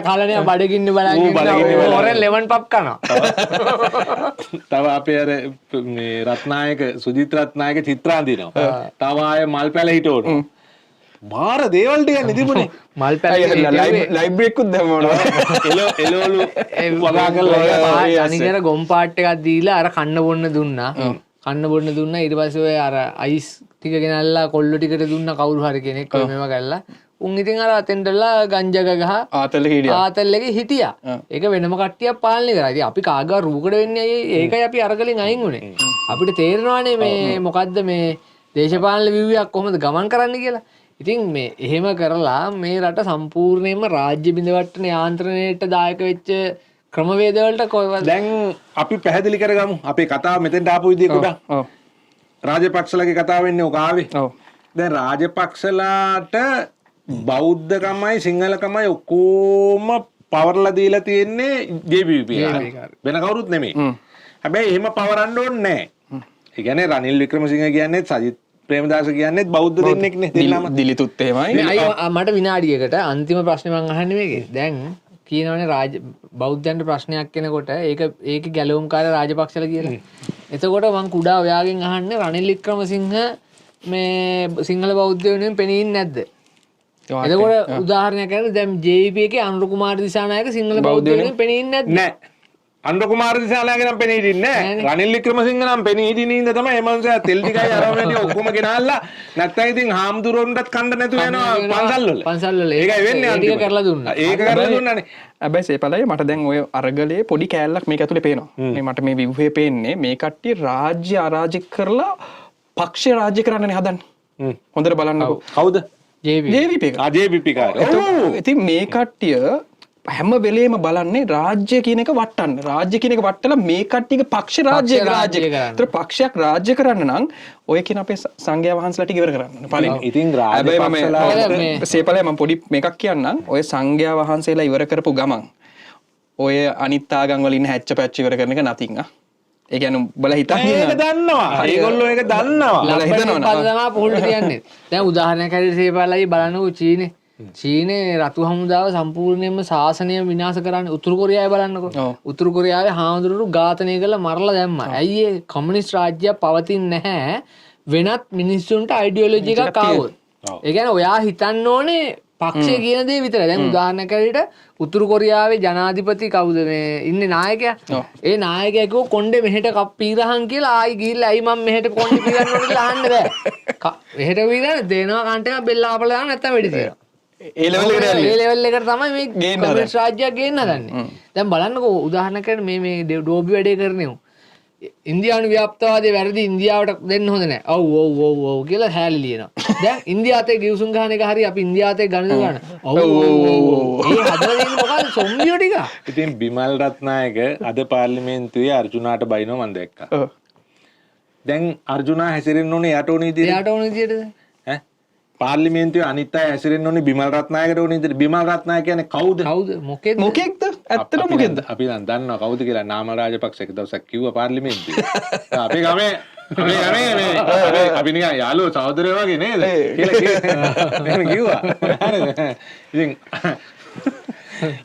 බඩගින්න බලන් හොරෙන් ලෙමන් පප් කනවා තව අපේ අර මේ රත්නායක සුජිත් රත්නායක චිත්‍රා අඳිනවා තව ආය මල් පැල හිටවන මාර දේවල් ටිකක් නිදිමුනේ මල් පැල ලයිබ්‍රරි එකකුත් දැම්මනවා එලෝලු වගා කරලා අනිකර ගොම් පාට් එකක් දීලා අර කන්න බොන්න දුන්නා කන්න බොන්න දුන්නා ඊට පස්සේ ඔය අර අයිස් ටික ගෙනල්ලා කොල්ල ටිකට දුන්නා කවුරු හරි කෙනෙක් ඔය මේවා ගල්ලා උන් ඉතින් අර අතෙන්ටලා ගංජක ගහ ආතල්ල හිටියා. ආතල් එකේ හිටියා. ඒක වෙනම කට්ටියක් පාලනය කරා. ඉතින් අපි කාගා රූකඩ වෙන්නේ ඒකයි අපි අරගලින් අයින් වුනේ. අපිට තේරෙනවානේ මේ මොකද්ද මේ දේශපාලන ව්‍යුහයක් කොහොමද ගමන් කරන්න කියලා. ඉතින් මේ එහෙම කරලා මේ රට සම්පූර්ණයෙන්ම රාජ්‍ය බිඳවට්ටන යාන්ත්‍රණයට දායක වෙච්ච ක්‍රමවේද වලට කොහොමද දැන් අපි පැහැදිලි කරගමු අපේ කතාව මෙතෙන්ට ආපු විදිය කුඩා. ඔව්. රාජපක්ෂලගේ කතාව වෙන්නේ ඔක ආවේ. ඔව්. දැන් රාජපක්ෂලාට බෞද්ධකමයි සිංහලකමයි ඔක්කොම පවර්ලා දීලා තියෙන්නේ JVP වෙන කවුරුත් නෙමෙයි. හැබැයි එහෙම පවරන්න ඕනේ නැහැ. ඒ කියන්නේ රනිල් වික්‍රමසිංහ කියන්නේ සජිත් ප්‍රේමදාස කියන්නේ බෞද්ධ දෙන්නෙක්නේ දෙන්නම. දිලිතුත් එහෙමයි. මේ අයියෝ මට විනාඩියකට අන්තිම ප්‍රශ්නේ මං අහන්නේ මේකේ. දැන් කියනවනේ බෞද්ධයන්ට ප්‍රශ්නයක් කෙනකොට ඒක ගැලවුම්කාරී රාජපක්ෂලා කියලා. එතකොට මං කුඩා ඔයාගෙන් අහන්නේ රනිල් වික්‍රමසිංහ මේ සිංහල බෞද්ධ වෙනුවෙන් පෙනී ඉන්නේ නැද්ද? එතකොට උදාහරණයක් ගන්න දැන් JVP එකේ අනුර කුමාර දිසානායක සිංහල බෞද්ධ වෙනුවෙන් පෙනී ඉන්නේ නැද්ද? නෑ. අනුර කුමාර දිසානායක නම් පෙනී හිටින්නේ නෑ. රනිල් වික්‍රමසිංහ නම් පෙනී හිටින ඉඳ තමයි මේ මනුස්සයා තෙල් ටිකයි අරවැඩි ඔක්කොම ගෙනාලා නැත්නම් ඉතින් හාමුදුරුවන්ටත් කන්න නැතුව යනවා පන්සල් වල. ඒකයි වෙන්නේ අන්තිමට. ඒක කරලා දුන්නා. ඒක කරලා දුන්නානේ. හැබැයි සේපලයි මට දැන් ඔය අරගලේ පොඩි කෑල්ලක් මේක ඇතුලේ පේනවා. මේ මට මේ විවුහේ පේන්නේ මේ කට්ටිය රාජ්‍ය අරාජික කරලා පක්ෂ රාජ්‍ය කරන්නනේ හදන්නේ. හොඳට බලන්නකෝ. කවුද? JVP එක. JVP කාරයෝ. ඉතින් මේ කට්ටිය හැම වෙලේම බලන්නේ රාජ්‍ය කියන එක වටන්න. රාජ්‍ය කියන එක වටලා මේ කට්ටියගේ පක්ෂ රාජ්‍ය කරන්න. ඒතර පක්ෂයක් රාජ්‍ය කරන්න නම් ඔය කියන අපේ සංඝයා වහන්සේලාට ඉවර කරන්න ඕනේ. පළවෙනි. ඉතින් රාජපක්ෂලා සේපලේ මම පොඩි මේකක් කියන්නම්. ඔය සංඝයා වහන්සේලා ඉවර කරපු ගමන් ඔය අනිත් ආගම් වල ඉන්න හැච්ච පැච්ච ඉවර කරන එක නතින් ඒ කියන්නේ උඹලා හිතන්නේ ඒක දන්නවා. ඒගොල්ලෝ ඒක දන්නවා. උඹලා හිතනවනේ. තමයි පුහුණු තියන්නේ. දැන් උදාහරණයක් හැටියට සේපාලයි බලන්නකෝ චීනේ. චීනේ රතු හමුදාව සම්පූර්ණයෙන්ම ශාසනය විනාශ කරන්නේ. උතුරු කොරියාවේ බලන්නකෝ. උතුරු කොරියාවේ හාමුදුරුවෝ ඝාතනය කරලා මරලා දැම්මා. ඇයි ඒ කමියුනිස්ට් රාජ්‍යයක් පවතින්නේ නැහැ වෙනත් මිනිස්සුන්ට අයිඩියොලොජි එකක් ආවොත්. ඒ කියන්නේ ඔයා හිතන්න ඕනේ පක්ෂය කියන දේ විතරයි. දැන් උදාහරණයක් හැටියට උතුරු කොරියාවේ ජනාධිපති කවුද මේ ඉන්නේ නායකයා? ඒ නායකයා කිව්ව කොණ්ඩේ මෙහෙට පීරහන් කියලා ආයි ගිහිල්ලා ඇයි මම මෙහෙට කොණ්ඩේ පීරන්න ඕනේ කියලා අහන්න බෑ. මෙහෙට පීරන්න දෙනවා කන්ට එකක් බෙල්ල ආපල දාන්න නැත්තම් වෙඩි තියනවා. ඒ ලෙවල් එකට තමයි මේ කමියුනිස්ට් රාජ්‍යයක් ගේන්න හදන්නේ. දැන් බලන්නකෝ උදාහරණයක් මේ ඩෝබි වැඩේ කරන්නේ. ඉන්දියානු ව්‍යාප්තවාදයේ වැරදි ඉන්දියාවට දෙන්න හොඳ නැහැ. ඔව් කියලා හැලී ලියනවා. දැන් ඉන්දියාතේ ගිවිසුම් ගහන එක හරි අපි ඉන්දියාතේ ගණන ගන්න. ඔව්. ඒ හදලා දෙන්නේ මොකද සොම්බියෝ ටික. ඉතින් බිමල් රත්නායක අද පාර්ලිමේන්තුවේ අර්ජුනාට බයිනවා මම දැක්කා. දැන් අර්ජුනා හැසිරෙන්න ඕනේ යට ඕනේ විදියට. එයාට ඕනේ විදියටද? ඈ පාර්ලිමේන්තුවේ අනිත් අය හැසිරෙන්න ඕනේ බිමල් රත්නායකට ඕනේ විදියට. බිමල් රත්නායක කියන්නේ කවුද? මොකෙද්ද? මොකෙක්ද? ඇත්තට මොකෙක්ද? අපි දැන් දන්නවා කවුද කියලා. නාම රාජපක්ෂ එක දවසක් කිව්වා පාර්ලිමේන්තුවේ. අපේ ගමේ අපි නිකන් යාළුවෝ සහෝදරයෝ වගේ නේද කියලා කිව්වා. ඉතින්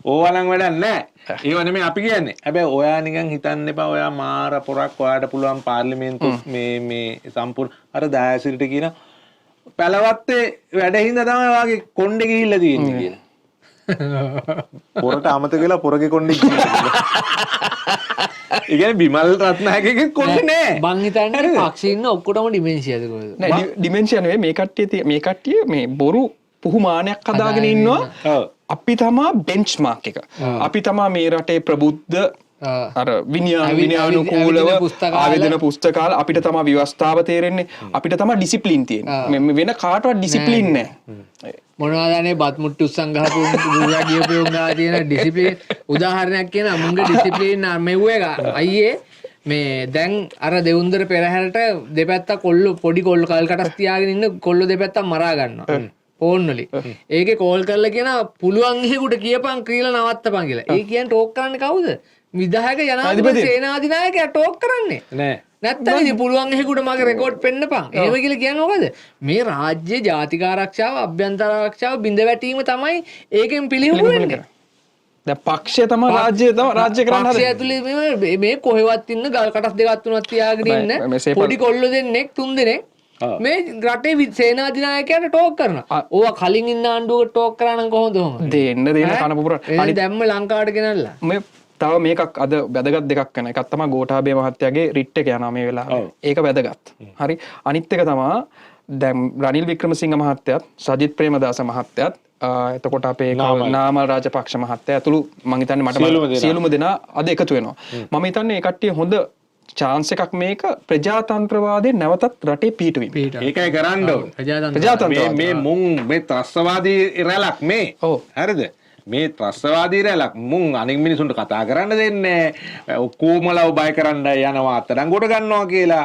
ඕවා නම් වැඩක් නැහැ. ඒව නෙමෙයි අපි කියන්නේ. හැබැයි ඔයා නිකන් හිතන්න එපා. ඔයා මාර පොරක් ඔයාට පුළුවන් පාර්ලිමේන්තු මේ සම්පූර්ණ අර දයාසිරිට කියන පැලවත්තේ වැඩහිඳ තමයි වාගේ කොණ්ඩේ ගිහිල්ලා තියෙන්නේ කියලා. පොරට අමතක වෙලා පොරගේ කොණ්ඩේ ගිහිල්ලා. ඒ කියන්නේ බිමල් රත්නායකගේ කොණ්ඩේ නෑ. මං හිතන්නේ පක්ෂේ ඉන්න ඔක්කොටම ඩිමෙන්ෂියාද කොහෙද? නෑ ඩිමෙන්ෂියා නෙවෙයි මේ කට්ටිය මේ බොරු පුහුමානයක් හදාගෙන ඉන්නවා. අපි තමා බෙන්ච්මාර්ක් එක. අපි තමා මේ රටේ ප්‍රබුද්ධ අර විනයානුකූලව ආවේදන පුස්තකාල අපිට තමා ව්‍යවස්ථාව තේරෙන්නේ. අපිට තමා ඩිසිප්ලින් තියෙන්නේ. වෙන කාටවත් ඩිසිප්ලින් නැහැ. මොනවාදනේ බත් මුට්ටු උස්සන් ගහපු බුදුරා ගියපු උන්ගා තියෙන ඩිසිප්ලින් උදාහරණයක් කියන මුංග ඩිසිප්ලින් මෙව්ව එක අයියේ මේ දැන් අර දෙවුන්දර පෙරහැරට දෙපැත්ත කොල්ල පොඩි කොල්ල කල් කටස් තියාගෙන ඉන්න කොල්ල දෙපැත්තක් මරා ගන්නවා ෆෝන් වලින්. ඒකේ කෝල් කරලා කියන පුළුවන් එහෙකට කියපන් කියලා නවත්තපන් කියලා. ඒ කියන්නේ ටෝක් කරන්නේ කවුද? විධායක ජනාධිපති සේනාධිනායකයා ටෝක් කරන්නේ. නෑ. නැත්තම් ඉතින් පුළුවන් එහෙකට මගේ රෙකෝඩ් පෙන්නපන්. එහෙම කියලා කියන්නේ මොකද? මේ රාජ්‍ය ජාතික ආරක්ෂාව, අභ්‍යන්තර ආරක්ෂාව බිඳ වැටීම තමයි ඒකෙන් පිළිහුරු වෙන්නේ. දැන් පක්ෂය තමයි රාජ්‍ය කරන්න පක්ෂය ඇතුලේ මේ කොහෙවත් ඉන්න ගල් කටස් දෙකක් තුනක් තියාගෙන ඉන්න පොඩි කොල්ල දෙන්නෙක් තුන් දෙනෙක් මේ රටේ සේනාධිනායකයාට ටෝක් කරනවා. ඕවා කලින් ඉන්න ආණ්ඩුවකට ටෝක් කරා නම් කොහොමද ඔහොම? දෙන්න කන පුපුර. අනිත් දැම්ම ලංකාවට ගෙනල්ලා. මේ තව මේකක් අද වැදගත් දෙකක් වෙන එකක් තමයි ගෝඨාභය මහත්තයාගේ රිට් එක යනවා මේ වෙලාවේ. ඒක වැදගත්. හරි. අනිත් එක තමයි දැන් රනිල් වික්‍රමසිංහ මහත්තයත් සජිත් ප්‍රේමදාස මහත්තයත් එතකොට අපේ නාමල් රාජපක්ෂ මහත්තයා ඇතුළු මං හිතන්නේ මට සියලුම දෙනා අද එකතු වෙනවා. මම හිතන්නේ ඒ කට්ටිය හොඳ chance එකක් මේක ප්‍රජාතන්ත්‍රවාදයේ නැවතත් රටේ පිහිටවීම. ඒකයි කරන්න ඕනේ. මේ මුන් මේ ත්‍රස්තවාදී රැලක් මේ. හරිද? මේ ත්‍රස්තවාදී රැලක් මුන් අනික් මිනිසුන්ට කතා කරන්න දෙන්නේ ඔක්කොමලා බය කරන්න යනවා අත්අඩංගුවට ගන්නවා කියලා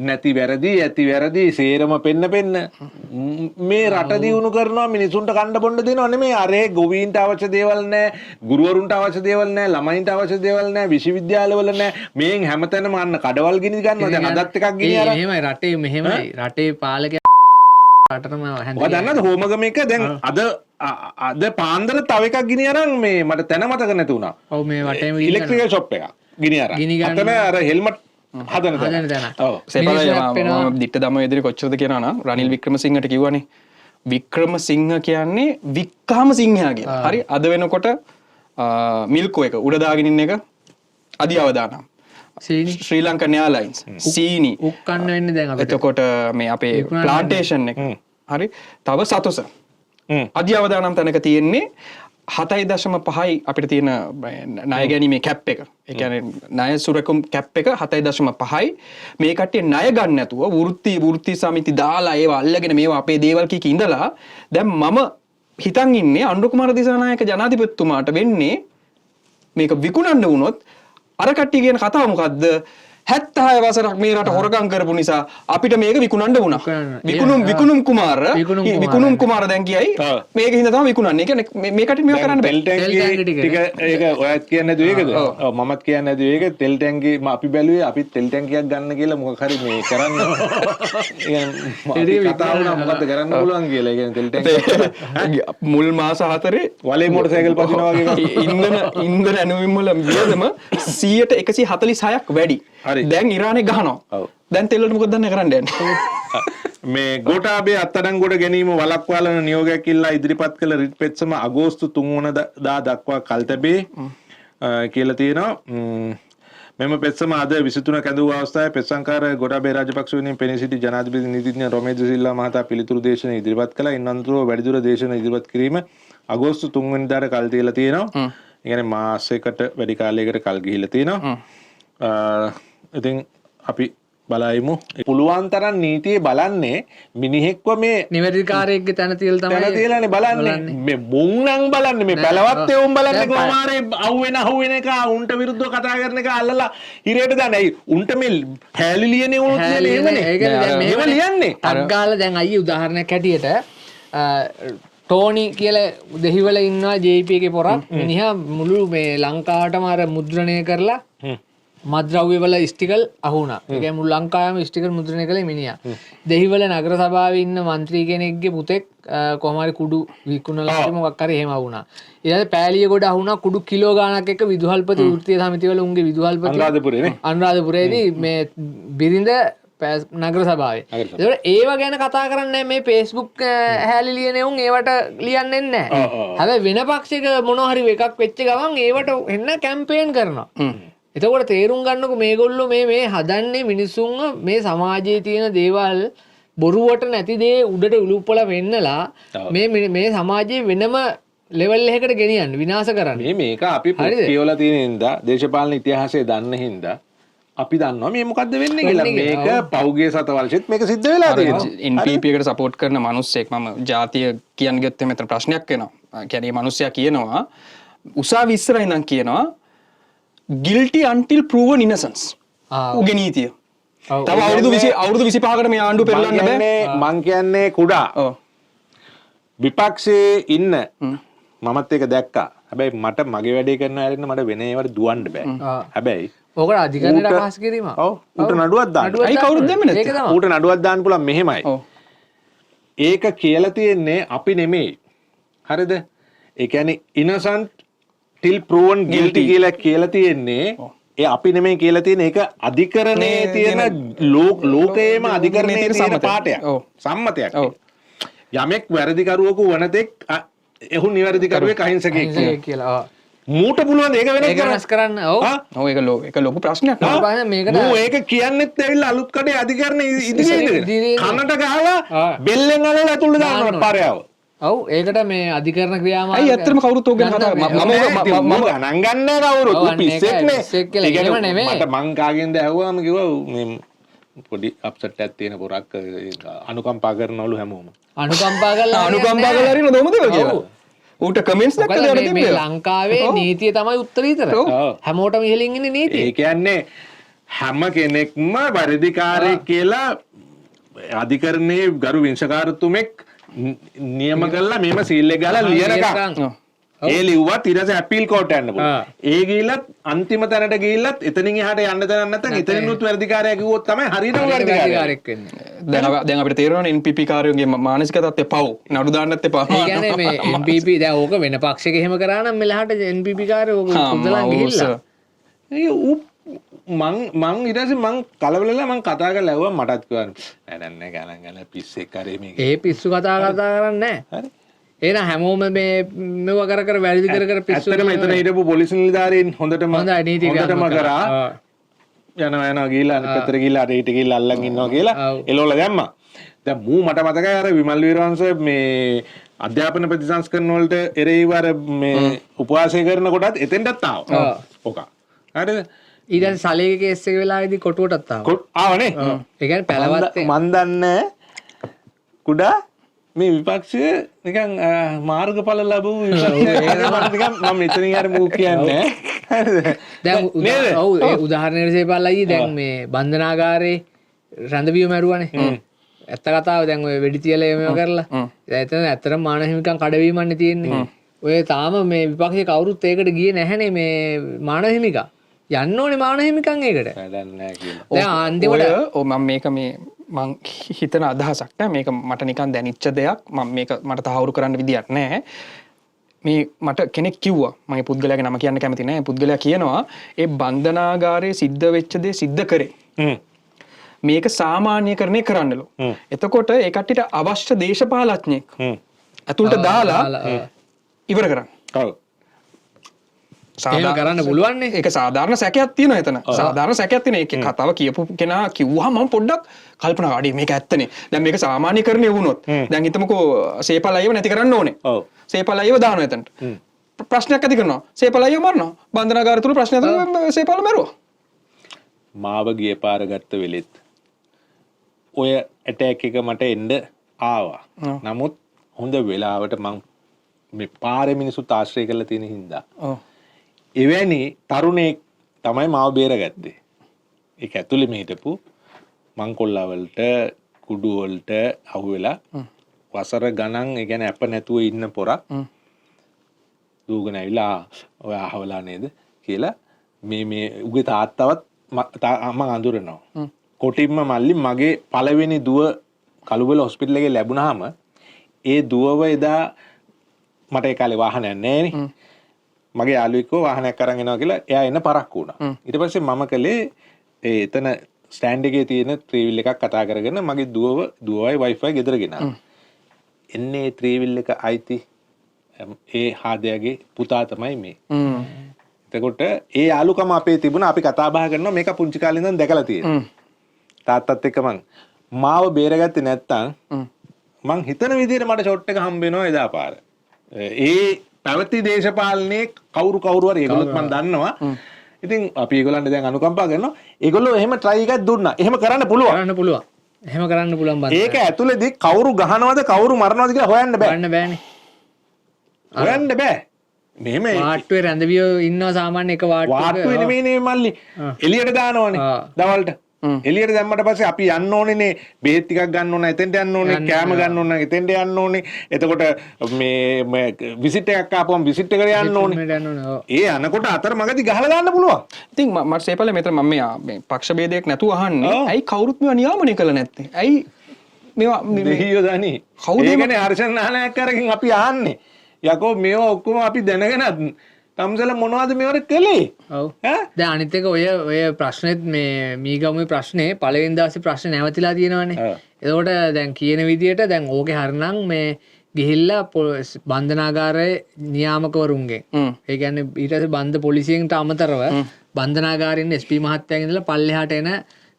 නැති වැරදි ඇති වැරදි සේරම පෙන්න මේ රට දියුණු කරනවා මිනිසුන්ට කන්න බොන්න දෙනවා නෙමෙයි අරේ ගොවීන්ට අවශ්‍ය දේවල් නැහැ ගුරුවරුන්ට අවශ්‍ය දේවල් නැහැ ළමයින්ට අවශ්‍ය දේවල් නැහැ විශ්වවිද්‍යාලවල නැහැ මේන් හැමතැනම අන්න කඩවල් ගිනි ගන්නවා දැන් අදත් එකක් ගිනි අරන් එහෙමයි රටේ මෙහෙමයි රටේ පාලකයා රටටම දන්නද හෝමගමේක දැන් අද පාන්දර තව එකක් ගිනි අරන් මේ මට තැන මතක නැති වුණා. ඔව් මේ වටේම ඉලෙක්ට්‍රිකල් ෂොප් එකක් ගිනි අරන්. අතන අර හෙල්මට් හදන තැන. ඔව්. සේපල දිට්ට දම එදිරි කොච්චරද කියනවා නම් රනිල් වික්‍රමසිංහට කිව්වනේ. වික්‍රමසිංහ කියන්නේ වික්කාම සිංහයා කියලා. හරි අද වෙනකොට මිල්කෝ එක උඩ දාගෙන ඉන්න එක අධි අවදානම්. ශ්‍රී ලංකන් එයාර්ලයින්ස් සීනි උක්කන්න වෙන්නේ දැන් අපිට. එතකොට මේ අපේ ප්ලාන්ටේෂන් එක. හරි තව සතොස අධි අවදානම් තැනක තියෙන්නේ 7.5යි අපිට තියෙන ණය ගැනීමේ කැප් එක. ඒ කියන්නේ ණය සුරකුම් කැප් එක 7.5යි. මේ කට්ටිය ණය ගන්න නැතුව වෘත්ති සමිති දාලා ඒවා අල්ලගෙන මේවා අපේ දේවල් කීක ඉඳලා දැන් මම හිතන් ඉන්නේ අනුර කුමාර දිසානායක ජනාධිපතිතුමාට වෙන්නේ මේක විකුණන්න වුණොත් අර කට්ටිය කියන කතාව මොකද්ද? 76 වසරක් මේ රට හොරකම් කරපු නිසා අපිට මේක විකුණන්න වුණා. විකුණුම් කුමාර දැන් කියයි මේක හින්දා තමයි විකුණන්නේ. ඒ කියන්නේ මේ කටින් මේක කරන්න බෑ. තෙල් ටැංකි ටික ඒක ඔයත් කියන්නේ නැතුව ඒකද? ඔව් මමත් කියන්නේ නැතුව ඒක තෙල් ටැංකි අපි බැලුවේ අපි තෙල් ටැංකියක් ගන්න කියලා මොකක් හරි මේ කරන්න. ඒ කතාව නම් මොකද්ද කරන්න පුළුවන් කියලා. ඒ කියන්නේ තෙල් ටැංකි මුල් මාස 4 වලේ මොටරසයිකල් පදිනවා වගේ ඉන්ධන ඇනුවීම් වල වියදම 146ක් වැඩි. දැන් ඉරානේ ගහනවා. දැන් තෙල් වලට මොකද දන්නේ කරන්න යන්නේ. මේ ගෝඨාභය අත්අඩංගුවට ගැනීම වළක්වාලන නියෝගයක් ඉල්ලා ඉදිරිපත් කළ රිට් පෙත්සම අගෝස්තු 3 වනදා දක්වා කල් තැබේ කියලා තියෙනවා. මෙම පෙත්සම අද 23 කැඳවූ අවස්ථාවේ පෙත්සම්කාර ගෝඨාභය රාජපක්ෂ වෙනුවෙන් පෙනී සිටි ජනාධිපති නීතිඥ රොමේජ් සිල්වා මහතා පිළිතුරු දේශන ඉදිරිපත් කළා. ඉන් අනතුරුව වැඩිදුර දේශන ඉදිරිපත් කිරීම අගෝස්තු 3 වෙනිදාට කල් තියලා තියෙනවා. ඒ කියන්නේ මාසයකට වැඩි කාලයකට කල් ගිහිල්ලා තියෙනවා. ඉතින් අපි බලයිමු පුළුවන් තරම් නීතියේ බලන්නේ මිනිහෙක්ව මේ නිවැරදිකාරයෙක්ගේ තැන තියලානේ බලන්නේ මේ මුන් නම් බලන්නේ මේ බලවත් එවුන් බලන්නේ කොමාරේ අහුවෙන එක උන්ට විරුද්ධව කතා කරන එක අල්ලලා හිරේට දාන්නේ අයි උන්ට මේ පෑලි ලියනේ උන් එහෙමනේ ලියන්නේ අග්ගාල දැන් අයියේ උදාහරණයක් හැටියට ටෝනි කියලා දෙහිවල ඉන්නවා JP එකේ පොරක් මිනිහා මුළු මේ ලංකාවටම අර මුද්‍රණය කරලා මද්‍රව්‍ය වල ස්ටිකල් අහුණා. ඒ කියන්නේ මුළු ලංකාවේම ස්ටිකල් මුද්‍රණය කළේ මිනිහා. දෙහිවල නගර සභාවේ ඉන්න മന്ത്രി කෙනෙක්ගේ පුතෙක් කොහොම හරි කුඩු විකුණලා මොකක් හරි එහෙම වුණා. ඊළඟට පෑලිය ගොඩ අහුණා කුඩු කිලෝ ගාණක් එක්ක විදුහල්පති වෘත්තීය සමිතිය වල උන්ගේ විදුහල්පති අනුරාධපුරේදී මේ බිරිඳ නගර සභාවේ. ඒකට ඒව ගැන කතා කරන්නේ මේ Facebook හැලි ලියන උන් ඒවට ලියන්නේ නැහැ. හැබැයි වෙන පක්ෂයක මොනවා හරි එකක් වෙච්ච ගමන් ඒවට එන්න කැම්පේන් කරනවා. එතකොට තේරුම් ගන්නකො මේගොල්ලෝ මේ හදන්නේ මිනිසුන්ව මේ සමාජයේ තියෙන දේවල් බොරුවට නැති දේ උඩට උලුප්පලා වෙන්නලා මේ සමාජයේ වෙනම ලෙවල් එකකට ගෙනියන්න විනාශ කරන්න. මේක අපි කියවලා තියෙන හින්දා දේශපාලන ඉතිහාසය දන්න හින්දා අපි දන්නවා මේ මොකද්ද වෙන්නේ කියලා. මේක පෞගේ සත වර්ෂෙත් මේක සිද්ධ වෙලා තියෙනවා. NPP එකට සපෝට් කරන මිනිස්සෙක් මම ජාතිය කියන්න ගියොත් මෙතන ප්‍රශ්නයක් එනවා. කියන්නේ මේ මිනිස්සයා කියනවා උසාවි ඉස්සරහ ඉඳන් කියනවා guilty until proven innocence. උගේ නීතිය. තව අවුරුදු 25කට මේ ආණ්ඩුව පෙරලන්න බෑ. මං කියන්නේ කුඩා. විපක්ෂයේ ඉන්න මමත් ඒක දැක්කා. හැබැයි මට මගේ වැඩේ කරන ඇරෙන්න මට වෙන ඒවට දුවන්න බෑ. හැබැයි ඕකට අධිකරණයට අපහාස කිරීම. ඔව්. ඌට නඩුවක් දාන්න. අයි කවුරුත් දෙන්නේ නැත්තේ. ඌට නඩුවක් දාන්න පුළුවන් මෙහෙමයි. ඒක කියලා තියෙන්නේ අපි නෙමෙයි. හරිද? ඒ කියන්නේ innocent till proven guilty කියලා තියෙන්නේ ඒ අපි නෙමෙයි කියලා තියෙන්නේ ඒක අධිකරණයේ තියෙන ලෝකයේම අධිකරණයේ තියෙන පාඩයක් සම්මතයක් යමෙක් වැරදිකරුවෙකු වනතෙක් එහු නිවැරදිකරුවෙක් අහිංසකයෙක් කියලා මූට පුළුවන් ඒක වෙනස් ඒක වෙනස් කරන්න ඔව් ඒක ලොකු ප්‍රශ්නයක් මේකට මූ ඒක කියන්නෙත් ඇවිල්ලා අලුත් කඩේ අධිකරණ ඉදිරියේ ඉදිරියේ කනට ගහලා බෙල්ලෙන් අරලා ඇතුළට දානවා පරයාව. ඔව් ඒකට මේ අධිකරණ ක්‍රියාමාර්ග ඇයි ඇත්තටම කවුරුත් ඕක ගැන කතා මම ගණන් ගන්න කවුරුත් ඔව්, අන්න පිස්සෙක්නේ. ඒක පිස්සෙක් කියලා. එහෙම නෙමෙයි. මට මං කාගෙන්ද ඇහුවාම කිව්වා මේ පොඩි අප්සෙට් එකක් තියෙන පොරක් අනුකම්පා කරනවලු හැමෝම. අනුකම්පා කරලා අනුකම්පා කරලා හරින දොමද කියලා. ඌට කමෙන්ට්ස් මොකද දැක්කද මේ- මේ ලංකාවේ නීතිය තමයි උත්තරීතර. ඔව්. හැමෝටම ඉහළින් ඉන්නේ නීතිය. ඒ කියන්නේ හැම කෙනෙක්ම වැරදිකාරයෙක් කියලා අධිකරණයේ ගරු විංශකාරතුමෙක් නියම කරලා මෙහෙම සීල් එක ගාලා ලියනකම් ඒ ලිව්වත් ඊට පස්සේ අපීල් කෝට් යන්න පුළුවන්. ඒ ගිහිල්ලත් අන්තිම තැනට ගිහිල්ලත් එතනින් එහාට යන්න තැනක් නැත්නම් එතනිනුත් වැරදිකාරයා කිව්වොත් තමයි හරියටම වැරදිකාරයා. අධිකාරියෙක් වෙන්නේ. දැන් අපිට තේරෙනවා NPP කාර්යෝගේ මානසික තත්ත්වය පව් නඩු දාන්නත් එපා. ඒ කියන්නේ මේ NPP දැන් ඕක වෙන පක්ෂයක එහෙම කරා නම් මෙලහට NPP කාරයෝ ඕක පුදලන් ගිහිල්ලා. ඒ ඌ මං ඊට පස්සේ මං කලබලලා මං කතා කරලා ඇහුවා මටත් කිව්වා නෑ නෑ ගණන් ගන්න පිස්සෙක් කරේ මේක. ඒ පිස්සු කතා කරන්නේ නැහැ. හරි. එහෙනම් හැමෝම මේ මෙව කර වැරදි කර පිස්සු ඇත්තටම එතන හිටපු පොලිස් නිලධාරීන් හොඳටම හොඳයි නීති හොඳටම කරා යනවා ගිහිල්ලා අනිත් පැත්තට ගිහිල්ලා අර ඊට ගිහිල්ලා අල්ලන් ඉන්නවා කියලා එළවල දැම්මා. දැන් මූ මට මතකයි අර විමල් වීරවංශ මේ අධ්‍යාපන ප්‍රතිසංස්කරණ වලට එරෙහිව අර මේ උපවාසය කරන කොටත් එතෙන්ටත් ආවා. ඔක. හරිද? ඊට පස්සේ සලේගේ කේස් එක වෙලාවේදී කොටුවටත් ආවා. ආවනේ. ඒ කියන්නේ පැලවත් මන් දන්නේ කුඩා මේ විපක්ෂය නිකන් මාර්ගඵල ලැබූ විපක්ෂය මම මෙතනින් අර මූ කියන්නේ දැන් ඔව් ඒ උදාහරණයක් සේපල්ලා අයියේ දැන් මේ බන්ධනාගාරේ රඳවිය මරුවානේ. ඇත්ත කතාව දැන් ඔය වෙඩි තියලා මේව කරලා. දැන් එතන ඇත්තටම මානව හිමිකම් කඩවීමන්නේ තියෙන්නේ. ඔය තාම මේ විපක්ෂේ කවුරුත් ඒකට ගියේ නැහැනේ මේ මානව හිමිකම්. යන්න ඕනේ මානව හිමිකම් ඒකට. වැඩක් නැහැ කියලා. දැන් අන්තිමට මම මේක මේ මං හිතන අදහසක් නෑ මේක මට නිකන් දැනිච්ච දෙයක් මම මේක මට තහවුරු කරන්න විදියක් නෑ මේ මට කෙනෙක් කිව්වා මම ඒ පුද්ගලයාගේ නම කියන්න කැමති නෑ පුද්ගලයා කියනවා ඒ බන්ධනාගාරයේ සිද්ධ වෙච්ච දේ සිද්ධ කරේ මේක සාමාන්‍යකරණය කරන්නලු එතකොට ඒ කට්ටියට අවශ්‍ය දේශපාලඥයෙක් අතුලට දාලා ඉවර කරන්න ඔව් එහෙම කරන්න පුළුවන් නේ. ඒක සාධාරණ සැකයක් තියෙනවා එතන. සාධාරණ සැකයක් තියෙන. ඒකේ කතාව කියපු කෙනා කිව්වහම මම පොඩ්ඩක් කල්පනා කරා. මේක ඇත්තනේ. දැන් මේක සාමාන්‍යකරණය වුණොත් දැන් හිතමුකෝ සේපල් අයව නැති කරන්න ඕනේ. ඔව්. සේපල් අයව දානවා එතනට. ප්‍රශ්නයක් ඇති කරනවා. සේපල් අයව මරනවා. බන්ධනාගාර තුල ප්‍රශ්නයක් ඇති සේපල් මරුවා. මාව ගිය පාර ගත්ත වෙලෙත් ඔය ඇටැක් එක මට එන්න ආවා. නමුත් හොඳ වෙලාවට මං මේ පාරේ මිනිස්සුත් ආශ්‍රය කරලා තියෙන හින්දා. ඔව්. එවැනි තරුණයෙක් තමයි මාව බේරගත්තේ. ඒක ඇතුලේ මේ හිටපු මංකොල්ලවලට කුඩු වලට අහුවෙලා වසර ගණන් ඒ කියන්නේ අප නැතුව ඉන්න පොරක් දූගෙන ඇවිලා ඔය අහවලා නේද කියලා මේ උගේ තාත්තවත් මම අඳුරනවා. කොටින්ම මල්ලි මගේ පළවෙනි දුව කළුබල හොස්පිටල් එකේ ලැබුණාම ඒ දුවව එදා මට ඒ කාලේ වාහනයක් නැහැ නේ. මගේ යාළුවෙක්ව වාහනයක් අරන් එනවා කියලා එයා එන්න පරක්කු වුණා. ඊට පස්සේ මම කළේ ඒ එතන ස්ටෑන්ඩ් එකේ තියෙන ත්‍රිවිල් එකක් කතා කරගෙන මගේ දුවවයි වයිෆයි ගෙදර ගෙනාවා. එන්නේ ත්‍රිවිල් එක අයිති ඒ හාදයාගේ පුතා තමයි මේ. එතකොට ඒ යාළුකම අපේ තිබුණා. අපි කතා බහ කරනවා මේක පුංචි කාලේ ඉඳන් දැකලා තියෙනවා. තාත්තත් එක්ක මාව බේරගත්තේ නැත්තම් මං හිතන විදිහට මට ෂොට් එක හම්බ වෙනවා එදා පාර. ඒ පැවති දේශපාලනයේ කවුරු හරි ඒගොල්ලොත් මම දන්නවා. ඉතින් අපි ඒගොල්ලන්ට දැන් අනුකම්පා කරනවා. ඒගොල්ලෝ එහෙම try එකක් දුන්නා. එහෙම කරන්න පුළුවන්. එහෙම කරන්න පුළුවන් බං. ඒක ඇතුළේදී කවුරු ගහනවද කවුරු මරනවද කියලා හොයන්න බෑ. කරන්න බෑනේ. හොයන්න බෑ. මෙහෙම වාට්ටුවේ රැඳවියෝ ඉන්නවා සාමාන්‍ය එක වාට්ටුවේ නෙමෙයිනේ මල්ලි. එළියට දානවනේ. දවල්ට. එළියට දැම්මට පස්සේ අපි යන්න ඕනේනේ බෙහෙත් ටිකක් ගන්න ඕන එතෙන්ට යන්න ඕනේ කෑම ගන්න ඕන එතෙන්ට යන්න ඕනේ එතකොට මේ විසිට් එකක් ආපුවම විසිට් එකට යන්න ඕනේ ඒ අනකොට අතර මගදී ගහලා දාන්න පුළුවන් ඉතින් මට සේපල මෙතන මම මේ පක්ෂ ભેදයක් නැතුව අහන්නේ ඇයි කවුරුත් මේවා නියාමනය කළා නැත්තේ ඇයි මේවා දෙහියෝ දනි කවුද ඒකනේ හර්ෂන් නාලයක් කරකින් අපි අහන්නේ යකෝ මේවා ඔක්කොම අපි දැනගෙනත් තම්සල මොනවද මේවට කළේ? ඔව්. දැන් අනිත් එක ඔය ප්‍රශ්නෙත් මේ මීගමුවේ ප්‍රශ්නේ පළවෙනි දවසේ ප්‍රශ්නේ නැවතිලා තියෙනවානේ. එතකොට දැන් කියන විදියට දැන් ඕකේ හරිනම් මේ ගිහිල්ලා බන්ධනාගාරයේ නියාමකවරුන්ගෙන් ඒ කියන්නේ ඊට පස්සේ බන්ධ පොලිසියෙන්ට අමතරව බන්ධනාගාරින් SP මහත්තයාගෙන් ඉඳලා පල්ලෙහාට එන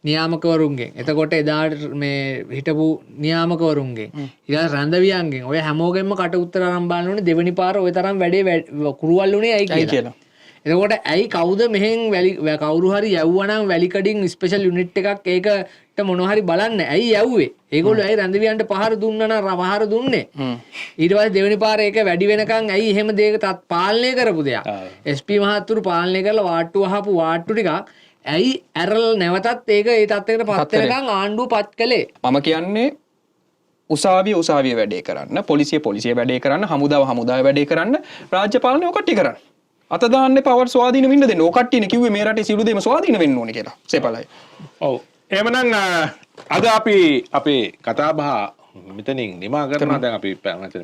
නියාමකවරුන්ගෙන් එතකොට එදාට මේ හිටපු නියාමකවරුන්ගෙන් ඊළඟ රැඳවියන්ගෙන් ඔය හැමෝගෙන්ම කට උත්තර අරන් බලන්න ඕනේ දෙවෙනි පාර ඔය තරම් වැඩේ කුරුවල් උනේ ඇයි කියලා. එතකොට ඇයි කවුද මෙහෙන් කවුරු හරි යවුවනම් වැලිකඩින් ස්පෙෂල් යුනිට් එකක් ඒකට මොනවා හරි බලන්න ඇයි යවුවේ? ඒගොල්ලෝ ඇයි රැඳවියන්ට පහර දුන්නා නම් පහර දුන්නේ? ඊට පස්සේ දෙවෙනි පාර ඒක වැඩි වෙනකන් ඇයි එහෙම දෙයක පාලනය කරපු දෙයක්? SP මහත්තුරු පාලනය කරලා වාට්ටු වහපු වාට්ටු ටිකක් ඇයි ඇරල් නැවතත් ඒක ඒ තත්ත්වයකට පත් වෙනකන් ආණ්ඩුව පත් කළේ? මම කියන්නේ උසාවිය වැඩේ කරන්න, පොලිසිය වැඩේ කරන්න, හමුදාව වැඩේ කරන්න, රාජ්‍ය පාලනය ඔකට්ටි කරන්න. අත දාන්න පවර් ස්වාධීන වෙන්න දෙන්න. ඔකට්ටිනේ කිව්වේ මේ රටේ සියලු දේම ස්වාධීන වෙන්න ඕනේ කියලා. සේපලයි. ඔව්. එහෙමනම් අද අපි අපේ කතා බහ මෙතනින් නිමා කරනවා. දැන් අපි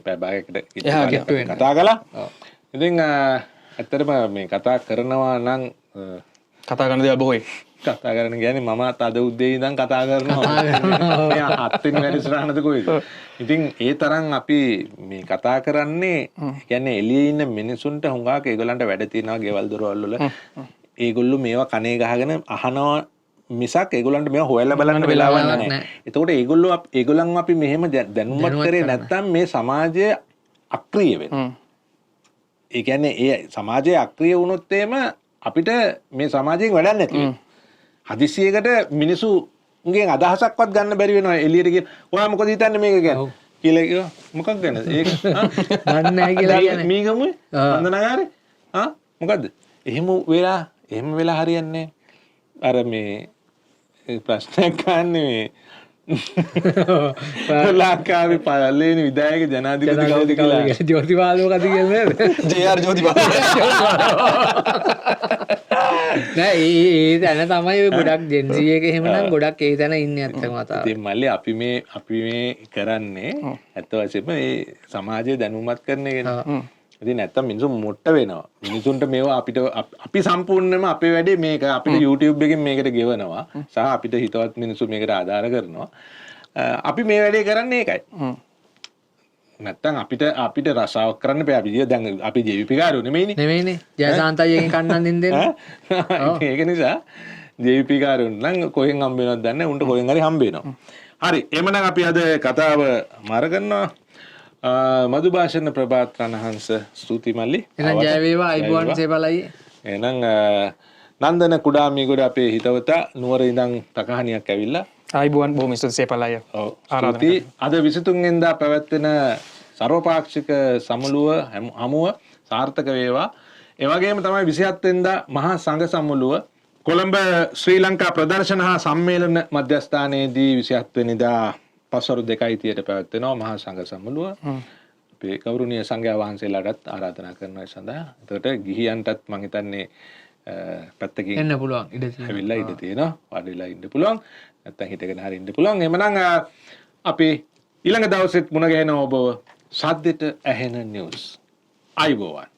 පැය භාගයකට කතා කළා. ඉතින් ඇත්තටම මේ කතා කරනවා නම් කතා කරන දේවල් බොහෝයි. කතා කරන කියන්නේ මම අද උදේ ඉඳන් කතා කරනවා. මෙයා අත්ින් වැඩිසරහනද කොයිද? ඉතින් ඒ තරම් අපි මේ කතා කරන්නේ කියන්නේ එළියේ ඉන්න මිනිසුන්ට හුඟක් ඒගොල්ලන්ට වැඩ තියෙනවා ගෙවල් දොරවල් වල. ඒගොල්ලෝ මේවා කනේ ගහගෙන අහනවා මිසක් ඒගොල්ලන්ට මේවා හොයලා බලන්න වෙලාවක් නැහැ. එතකොට ඒගොල්ලන් අපි මෙහෙම දැනුමත් කරේ නැත්නම් මේ සමාජය අක්‍රිය වෙනවා. ඒ කියන්නේ ඒ සමාජය අක්‍රිය වුණොත් එහෙම අපිට මේ සමාජයෙන් වැඩක් නැති වෙනවා. හදිසියකට මිනිසුන්ගෙන් අදහසක්වත් ගන්න බැරි වෙනවා එළියට ගිහින්. ඔයා මොකද හිතන්නේ මේක ගැන? කියලා කිව්වා. මොකක් ගැනද? ඒක දන්නේ නැහැ කියලා කියන්නේ. මීගමුවේ වන්දනාගාරේ. මොකද්ද? එහෙම වෙලා හරියන්නේ අර මේ ප්‍රශ්නයක් ගන්න මේ ලංකාවේ පළවෙනි විධායක ජනාධිපති කවුද කියලා ජෝතිපාලෝ කද කියන්නේ ජේ.ආර්. ජෝතිපාලෝ නෑ ඒ තැන තමයි ගොඩක් ජෙන්සි එක එහෙමනම් ගොඩක් ඒ තැන ඉන්නේ ඇත්තම කතාව. ඉතින් මල්ලි අපි මේ කරන්නේ ඇත්ත වශයෙන්ම මේ සමාජය දැනුමත් කරන එක. ඉතින් නැත්තම් මිනිස්සු මොට්ට වෙනවා. මිනිසුන්ට මේවා අපි සම්පූර්ණයෙන්ම අපේ වැඩේ මේක අපිට YouTube එකෙන් මේකට ගෙවනවා. සහ අපිට හිතවත් මිනිස්සු මේකට ආධාර කරනවා. අපි මේ වැඩේ කරන්නේ ඒකයි. නැත්තම් අපිට රසාවක් කරන්න බෑ. අපි දැන් අපි JVP කාරෝ නෙමෙයිනේ. ජයසාන්ත අයියගෙන් කන්නන් දෙන්නේ. ඒක නිසා JVP කාරුන් නම් කොහෙන් හම්බ වෙනවද දන්නේ. උන්ට කොහෙන් හරි හම්බ වෙනවා. හරි. එhmenan අපි අද කතාව මාර කරනවා. මధు භාෂණ ප්‍රභාත්‍රණ හංස ස්තුති මල්ලි. එහෙනම් ජය වේවා අයිබෝන් සේපලයි. එහෙනම් නන්දන කුඩාමිගොඩ අපේ හිතවතා නුවර ඉඳන් තකහණියක් ඇවිල්ලා අයිබෝන් බොහොම ස්තුති සේපලයි. ඔව්. ස්තුති. අද 23 වෙනිදා පැවැත්වෙන සර්වපාක්ෂික සමුළුව හමුව සාර්ථක වේවා. ඒ වගේම තමයි 27 වෙනිදා මහා සංඝ සමුළුව කොළඹ ශ්‍රී ලංකා ප්‍රදර්ශන හා සම්මේලන මධ්‍යස්ථානයේදී 27 වෙනිදා පස්වරු 2:30ට පැවැත්වෙනවා මහා සංඝ සමුළුව. අපේ ගෞරවනීය සංඝයා වහන්සේලාටත් ආරාධනා කරනවා සඳහා. එතකොට ගිහියන්ටත් මම හිතන්නේ පැත්තකින් එන්න පුළුවන් ඉඩ තියෙනවා. ඇවිල්ලා ඉඳ තියෙනවා. වාඩිලා ඉන්න පුළුවන්. නැත්තම් හිටගෙන හරි ඉන්න පුළුවන්. එhmenan අපි ඊළඟ දවසෙත් මුණ ගැහෙනවා ඔබව සද්දෙට ඇහෙන නිවුස්. අයිබෝවන්.